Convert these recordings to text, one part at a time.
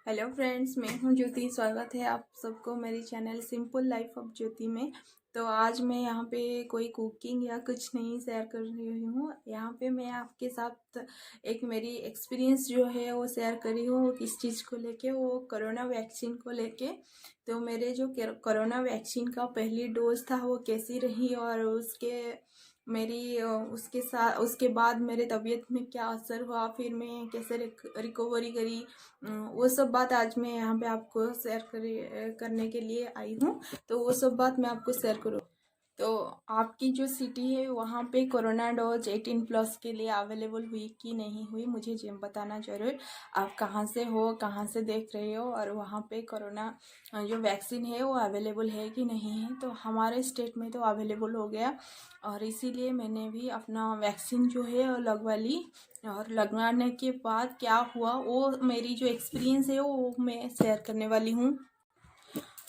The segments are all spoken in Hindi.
हेलो फ्रेंड्स, मैं हूं ज्योति। स्वागत है आप सबको मेरी चैनल सिंपल लाइफ ऑफ ज्योति में। तो आज मैं यहाँ पे कोई कुकिंग या कुछ नहीं शेयर कर रही हूँ। यहाँ पे मैं आपके साथ एक मेरी एक्सपीरियंस जो है वो शेयर करी हूँ। किस चीज़ को लेके, वो कोरोना वैक्सीन को लेके। तो मेरे जो कोरोना वैक्सीन का पहली डोज था वो कैसी रही, और उसके साथ उसके बाद मेरे तबीयत में क्या असर हुआ, फिर मैं कैसे रिकवरी करी, वो सब बात आज मैं यहाँ पे आपको शेयर करने के लिए आई हूँ। तो वो सब बात मैं आपको शेयर करूँ। तो आपकी जो सिटी है वहाँ पे कोरोना डोज 18+ के लिए अवेलेबल हुई कि नहीं हुई, मुझे जिम बताना जरूर। आप कहाँ से हो, कहाँ से देख रहे हो, और वहाँ पे कोरोना जो वैक्सीन है वो अवेलेबल है कि नहीं है। तो हमारे स्टेट में तो अवेलेबल हो गया, और इसीलिए मैंने भी अपना वैक्सीन जो है वो लगवा ली। और लगवाने के बाद क्या हुआ, वो मेरी जो एक्सपीरियंस है वो मैं शेयर करने वाली हूँ।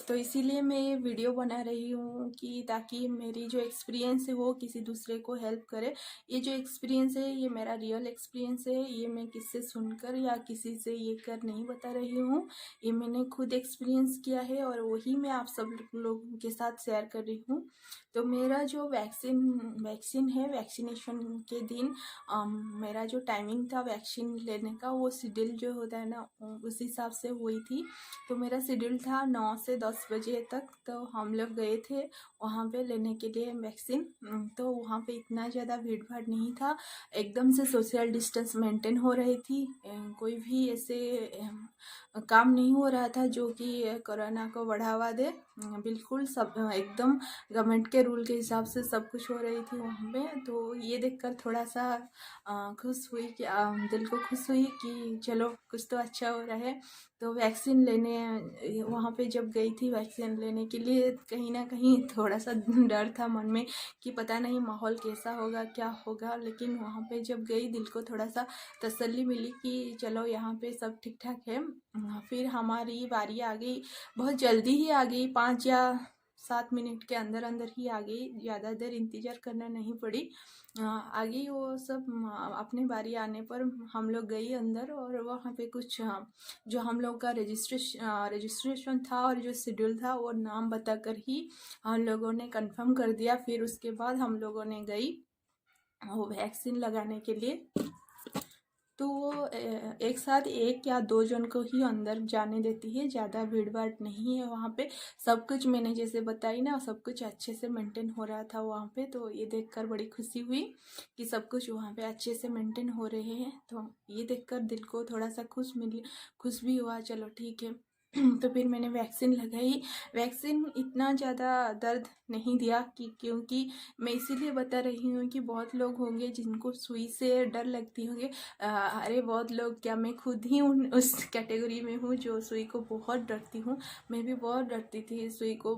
तो इसीलिए मैं ये वीडियो बना रही हूँ कि ताकि मेरी जो एक्सपीरियंस है वो किसी दूसरे को हेल्प करे। ये जो एक्सपीरियंस है ये मेरा रियल एक्सपीरियंस है, ये मैं किससे सुनकर या किसी से ये कर नहीं बता रही हूँ। ये मैंने खुद एक्सपीरियंस किया है और वही मैं आप सब लोगों के साथ शेयर कर रही हूँ। तो मेरा जो वैक्सीन है, वैक्सीनेशन के दिन मेरा जो टाइमिंग था वैक्सीन लेने का, वो शेड्यूल जो होता है ना उस हिसाब से हुई थी। तो मेरा शेड्यूल था 9 से 10 बजे तक। तो हम लोग गए थे वहाँ पे लेने के लिए वैक्सीन। तो वहाँ पे इतना ज़्यादा भीड़ भाड़ नहीं था, एकदम से सोशल डिस्टेंस मेंटेन हो रही थी। कोई भी ऐसे काम नहीं हो रहा था जो कि कोरोना को बढ़ावा दे। बिल्कुल सब एकदम गवर्नमेंट के रूल के हिसाब से सब कुछ हो रही थी वहाँ पे। तो ये देखकर थोड़ा सा खुश हुई कि दिल को खुश हुई कि चलो कुछ तो अच्छा हो रहा है। तो वैक्सीन लेने वहाँ पे जब गई थी वैक्सीन लेने के लिए, कहीं ना कहीं थोड़ा सा डर था मन में कि पता नहीं माहौल कैसा होगा, क्या होगा। लेकिन वहाँ पे जब गई, दिल को थोड़ा सा तसल्ली मिली कि चलो यहाँ पे सब ठीक ठाक है। फिर हमारी बारी आ गई, बहुत जल्दी ही आ गई, 5 या 7 मिनट के अंदर अंदर ही आ गई, ज़्यादा देर इंतज़ार करना नहीं पड़ी। आ गई वो सब। अपनी बारी आने पर हम लोग गई अंदर, और वहाँ पे कुछ जो हम लोग का रजिस्ट्रेशन था और जो शेड्यूल था वो नाम बताकर ही हम लोगों ने कंफर्म कर दिया। फिर उसके बाद हम लोगों ने गई वो वैक्सीन लगाने के लिए। तो वो एक साथ 1 या 2 जन को ही अंदर जाने देती है, ज़्यादा भीड़ भाड़ नहीं है वहाँ पे। सब कुछ मैंने जैसे बताई ना, सब कुछ अच्छे से मेंटेन हो रहा था वहाँ पे। तो ये देखकर बड़ी खुशी हुई कि सब कुछ वहाँ पे अच्छे से मेंटेन हो रहे हैं। तो ये देखकर दिल को थोड़ा सा खुश भी हुआ, चलो ठीक है। तो फिर मैंने वैक्सीन लगाई। वैक्सीन इतना ज़्यादा दर्द नहीं दिया क्योंकि मैं इसीलिए बता रही हूँ कि बहुत लोग होंगे जिनको सुई से डर लगती होंगे। अरे बहुत लोग क्या, मैं खुद ही उस कैटेगरी में हूँ जो सुई को बहुत डरती हूँ। मैं भी बहुत डरती थी सुई को।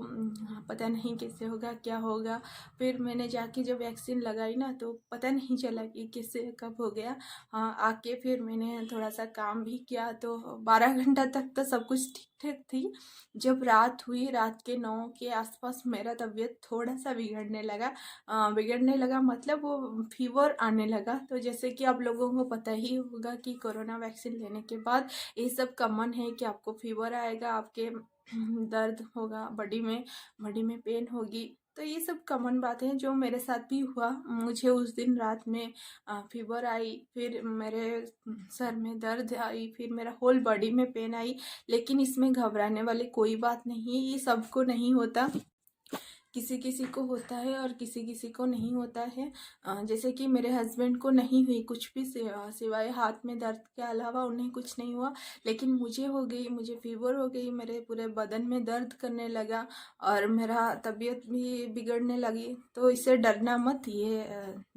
पता नहीं कैसे होगा, क्या होगा। फिर मैंने जाके जब वैक्सीन लगाई ना, तो पता नहीं चला कि किससे कब हो गया। हाँ, आके फिर मैंने थोड़ा सा काम भी किया, तो 12 घंटा तक तो सब कुछ ठीक ठाक थी। जब रात हुई, रात के 9 के आसपास मेरा तबीयत थोड़ा सा बिगड़ने लगा, मतलब वो फीवर आने लगा। तो जैसे कि आप लोगों को पता ही होगा कि कोरोना वैक्सीन लेने के बाद ये सब कॉमन है कि आपको फीवर आएगा, आपके दर्द होगा, बॉडी में पेन होगी। तो ये सब कॉमन बातें हैं जो मेरे साथ भी हुआ। मुझे उस दिन रात में फीवर आई, फिर मेरे सर में दर्द आई, फिर मेरा होल बॉडी में पेन आई। लेकिन इसमें घबराने वाली कोई बात नहीं है, ये सबको नहीं होता। किसी किसी को होता है और किसी किसी को नहीं होता है। जैसे कि मेरे हस्बैंड को नहीं हुई कुछ भी, सिवाय हाथ में दर्द के अलावा उन्हें कुछ नहीं हुआ। लेकिन मुझे हो गई, मुझे फीवर हो गई, मेरे पूरे बदन में दर्द करने लगा और मेरा तबीयत भी बिगड़ने लगी। तो इससे डरना मत, ये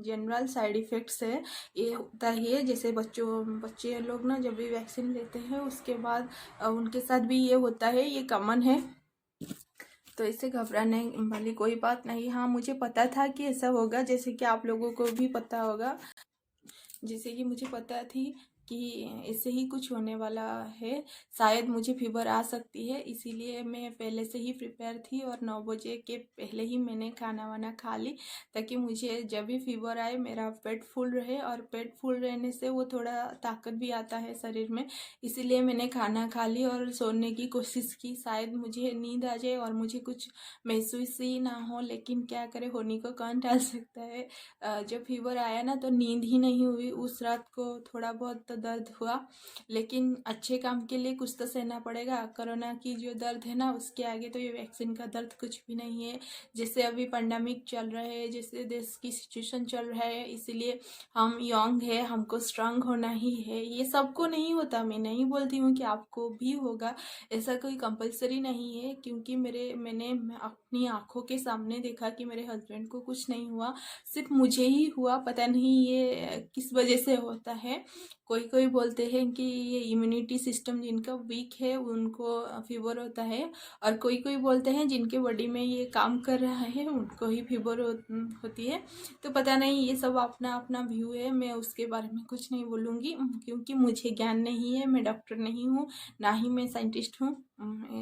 जनरल साइड इफ़ेक्ट्स है। ये होता ही है, जैसे बच्चे लोग ना जब भी वैक्सीन लेते हैं उसके बाद उनके साथ भी ये होता है, ये कॉमन है। तो इससे घबराने वाली कोई बात नहीं। हाँ, मुझे पता था कि ऐसा होगा, जैसे कि आप लोगों को भी पता होगा, जैसे कि मुझे पता थी कि इससे ही कुछ होने वाला है, शायद मुझे फीवर आ सकती है। इसीलिए मैं पहले से ही प्रिपेयर थी और 9 बजे के पहले ही मैंने खाना वाना खा ली, ताकि मुझे जब भी फीवर आए मेरा पेट फुल रहे, और पेट फुल रहने से वो थोड़ा ताकत भी आता है शरीर में। इसीलिए मैंने खाना खा ली और सोने की कोशिश की, शायद मुझे नींद आ जाए और मुझे कुछ महसूस ही ना हो। लेकिन क्या करे, होने को कौन टाल सकता है। जब फीवर आया ना तो नींद ही नहीं हुई उस रात को, थोड़ा बहुत तो दर्द हुआ, लेकिन अच्छे काम के लिए कुछ तो सहना पड़ेगा। कोरोना की जो दर्द है ना, उसके आगे तो ये वैक्सीन का दर्द कुछ भी नहीं है। जैसे अभी पेंडेमिक चल रहा है, जैसे देश की सिचुएशन चल रहा है, इसीलिए हम यंग है, हमको स्ट्रांग होना ही है। ये सबको नहीं होता, मैं नहीं बोलती हूँ कि आपको भी होगा, ऐसा कोई कंपलसरी नहीं है। क्योंकि मैंने अपनी आंखों के सामने देखा कि मेरे हस्बैंड को कुछ नहीं हुआ, सिर्फ मुझे ही हुआ। पता नहीं ये किस वजह से होता है। कोई कोई बोलते हैं कि ये इम्यूनिटी सिस्टम जिनका वीक है उनको फीवर होता है, और कोई कोई बोलते हैं जिनके बॉडी में ये काम कर रहा है उनको ही फीवर होती है। तो पता नहीं, ये सब अपना अपना व्यू है, मैं उसके बारे में कुछ नहीं बोलूँगी, क्योंकि मुझे ज्ञान नहीं है। मैं डॉक्टर नहीं हूँ, ना ही मैं साइंटिस्ट हूँ,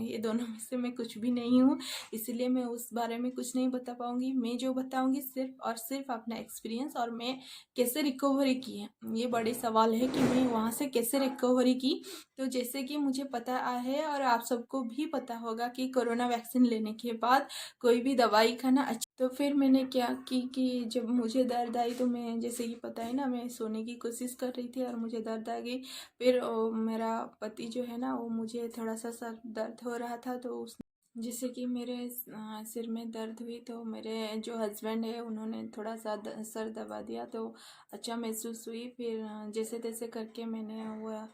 ये दोनों में से मैं कुछ भी नहीं हूँ। इसलिए मैं उस बारे में कुछ नहीं बता पाऊँगी। मैं जो बताऊँगी सिर्फ और सिर्फ अपना एक्सपीरियंस, और मैं कैसे रिकवरी की है। ये बड़े सवाल है कि मैं वहाँ से कैसे रिकवरी की। तो जैसे कि मुझे पता है और आप सबको भी पता होगा कि कोरोना वैक्सीन लेने के बाद कोई भी दवाई खाना अच्छा। तो फिर मैंने क्या की कि जब मुझे दर्द आई तो मैं, जैसे कि पता है ना, मैं सोने की कोशिश कर रही थी और मुझे दर्द आ गई। फिर मेरा पति जो है ना, वो मुझे थोड़ा सा सर दर्द हो रहा था, तो उस जिससे कि मेरे सिर में दर्द हुई, तो मेरे जो हस्बैंड है उन्होंने थोड़ा सा सर दबा दिया, तो अच्छा महसूस हुई। फिर जैसे तैसे करके मैंने वो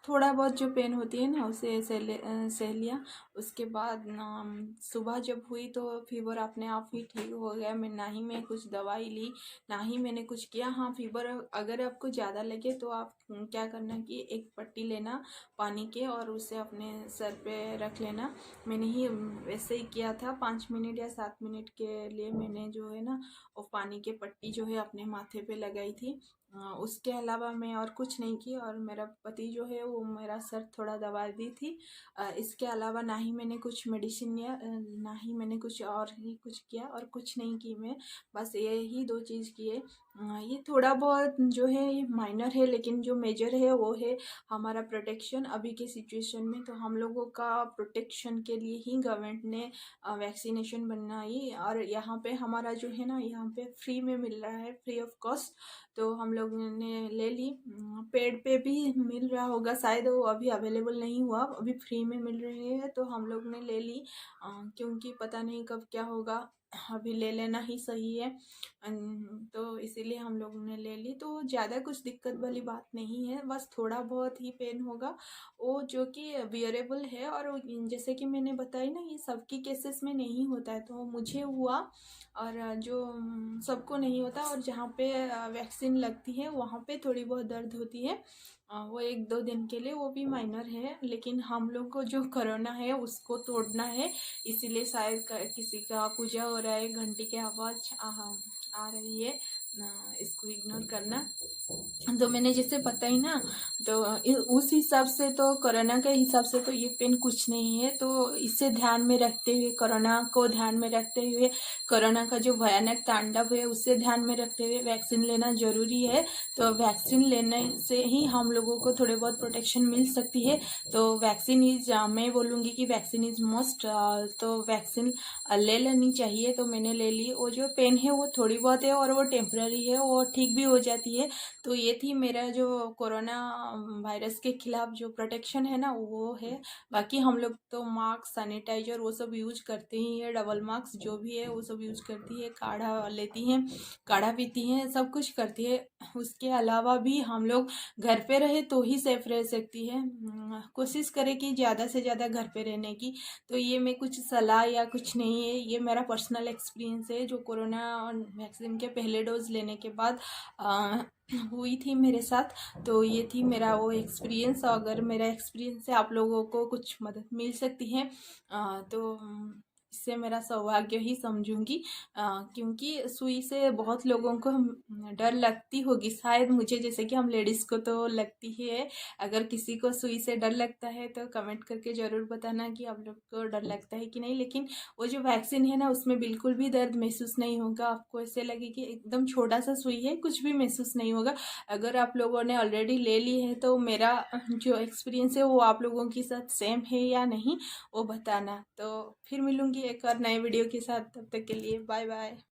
थोड़ा बहुत जो पेन होती है ना उसे सह लिया। उसके बाद सुबह जब हुई तो फीवर अपने आप ही ठीक हो गया। मैं ना ही मैं कुछ दवाई ली, ना ही मैंने कुछ किया। हाँ, फीवर अगर आपको ज़्यादा लगे तो आप क्या करना कि एक पट्टी लेना पानी के और उसे अपने सर पे रख लेना। मैंने ही वैसे ही किया था, 5 मिनट या 7 मिनट के लिए मैंने जो है ना वो पानी के पट्टी जो है अपने माथे पे लगाई थी। उसके अलावा मैं और कुछ नहीं की, और मेरा पति जो है वो मेरा सर थोड़ा दबा दी थी। इसके अलावा ना ही मैंने कुछ मेडिसिन लिया, ना ही मैंने कुछ और ही कुछ किया, और कुछ नहीं की मैं, बस ये ही 2 चीज़ किए। ये थोड़ा बहुत जो है ये माइनर है, लेकिन जो मेजर है वो है हमारा प्रोटेक्शन। अभी के सिचुएशन में तो हम लोगों का प्रोटेक्शन के लिए ही गवर्नमेंट ने वैक्सीनेशन बनाई, और यहाँ पे हमारा जो है ना, यहाँ पे फ्री में मिल रहा है, फ्री ऑफ कॉस्ट। तो हम लोगों ने ले ली। पेड पे भी मिल रहा होगा शायद, वो अभी अवेलेबल नहीं हुआ, अभी फ्री में मिल रही है, तो हम लोग ने ले ली। क्योंकि पता नहीं कब क्या होगा, अभी ले लेना ही सही है। तो इसीलिए हम लोगों ने ले ली। तो ज़्यादा कुछ दिक्कत वाली बात नहीं है, बस थोड़ा बहुत ही पेन होगा, वो जो कि बियरेबल है। और जैसे कि मैंने बताई ना, ये सबकी केसेस में नहीं होता है, तो मुझे हुआ, और जो सबको नहीं होता। और जहाँ पे वैक्सीन लगती है वहाँ पे थोड़ी बहुत दर्द होती है, वो 1-2 दिन के लिए, वो भी माइनर है। लेकिन हम लोग को जो कोरोना है उसको तोड़ना है, इसीलिए शायद किसी का पूजा हो रहा है, घंटी की आवाज़ आ रही है, इसको इग्नोर करना। तो मैंने जैसे बताई ना, तो उस हिसाब से तो कोरोना के हिसाब से तो ये पेन कुछ नहीं है। तो इसे ध्यान में रखते हुए, कोरोना को ध्यान में रखते हुए, कोरोना का जो भयानक तांडव है उसे ध्यान में रखते हुए वैक्सीन लेना ज़रूरी है। तो वैक्सीन लेने से ही हम लोगों को थोड़े बहुत प्रोटेक्शन मिल सकती है। तो वैक्सीन इज, मैं बोलूँगी कि वैक्सीन इज़ मस्ट। तो वैक्सीन ले लेनी चाहिए। तो मैंने ले ली। वो जो पेन है वो थोड़ी बहुत है और वो टेम्पररी है, वो ठीक भी हो जाती है। तो ये थी मेरा जो कोरोना वायरस के खिलाफ जो प्रोटेक्शन है ना, वो है। बाकी हम लोग तो मास्क, सैनिटाइजर वो सब यूज करते ही है, डबल मास्क जो भी है वो सब यूज करती है, काढ़ा लेती हैं, काढ़ा पीती हैं, सब कुछ करती है। उसके अलावा भी हम लोग घर पे रहे तो ही सेफ रह सकती है। कोशिश करें कि ज़्यादा से ज़्यादा घर पे रहने की। तो ये मैं कुछ सलाह या कुछ नहीं है, ये मेरा पर्सनल एक्सपीरियंस है जो कोरोना वैक्सीन के पहले डोज लेने के बाद हुई थी मेरे साथ। तो ये थी मेरा वो एक्सपीरियंस। अगर मेरा एक्सपीरियंस से आप लोगों को कुछ मदद मिल सकती है तो इससे मेरा सौभाग्य ही समझूंगी। क्योंकि सुई से बहुत लोगों को डर लगती होगी शायद, मुझे जैसे कि हम लेडीज़ को तो लगती ही है। अगर किसी को सुई से डर लगता है तो कमेंट करके ज़रूर बताना कि आप लोग को डर लगता है कि नहीं। लेकिन वो जो वैक्सीन है ना, उसमें बिल्कुल भी दर्द महसूस नहीं होगा। आपको ऐसे लगे कि एकदम छोटा सा सुई है, कुछ भी महसूस नहीं होगा। अगर आप लोगों ने ऑलरेडी ले ली है तो मेरा जो एक्सपीरियंस है वो आप लोगों के साथ सेम है या नहीं, वो बताना। तो फिर मिलूंगी एक और नए वीडियो के साथ, तब तक के लिए बाय बाय।